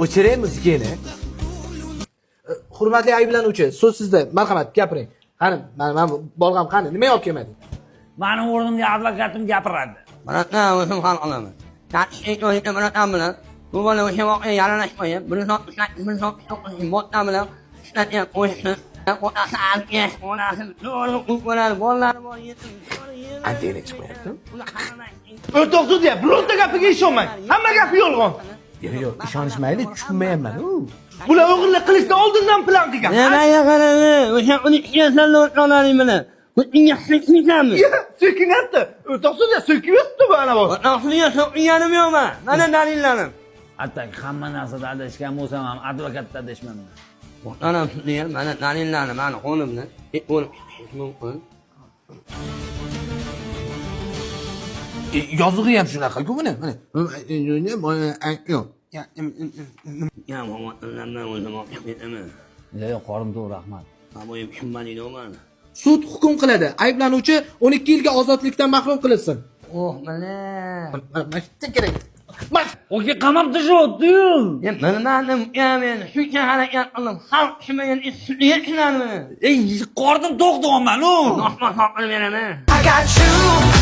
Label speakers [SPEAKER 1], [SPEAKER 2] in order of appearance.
[SPEAKER 1] O'chiring muzikani. Hurmatli ayblanuvchi, so'z sizda. Marhamat, gapiring. Qani, men bolg'am qani? Nima olib kelmading?
[SPEAKER 2] Mening o'rnimga advokatim gapiradi.
[SPEAKER 3] Mana o'zim hal qilaman. Tartibli o'yinda bilan bilan bu bola o'sha voqea yaralashmaydi. Bir soat botdan bilan ishlatyap qo'yishni. Otasi alga, onasi bo'ladi, bolalar bor, yetim.
[SPEAKER 1] Antena chiqmayapti.
[SPEAKER 4] O'rtoq sudya, bironta gapiga ishonmang. Hamma gapi yolg'on.
[SPEAKER 1] Yo'q, ishonishmaydi, tushunmayapman.
[SPEAKER 4] Bular o'g'irlik qilishdan oldindan plan qilgan.
[SPEAKER 3] Nega qaradi? O'sha 12 yoshli o'rtoqlaring bilan. Bunga hissizmi?
[SPEAKER 4] So'kinyapti. O'rtoq sudya, so'kiyapti bu ana bor.
[SPEAKER 3] O'rtoqliga so'kganim yo'qmi? Mana dalillarim.
[SPEAKER 2] Hatto hamma narsada adashgan bo'lsam ham advokatda adashmayman.
[SPEAKER 3] Onam sudya, mana dalillarim, mana qo'limda. O'lib ketish mumkin.
[SPEAKER 1] Yozig'i ham shunaqa-ku buni. Mana. Yo'q.
[SPEAKER 3] Ya, men o'zim olib ketaman.
[SPEAKER 2] Yo'q, qorim to'g'ri, rahmat.
[SPEAKER 3] Aboyim tushunmadingmi?
[SPEAKER 1] Sud hukm qiladi. Ayblanuvchi 12 yilga ozodlikdan mahrum qilinsin.
[SPEAKER 3] Oh, mana.
[SPEAKER 1] Mana kerak.
[SPEAKER 2] Oke, qamab tashlabdi-yu.
[SPEAKER 3] Ya, bilmadim, men shuncha harakat qildim. Xalq tushunmagan ishlarni.
[SPEAKER 2] Ey, qornim to'q deyapman-ku.
[SPEAKER 3] Osmon qilib beraman.
[SPEAKER 5] I got you.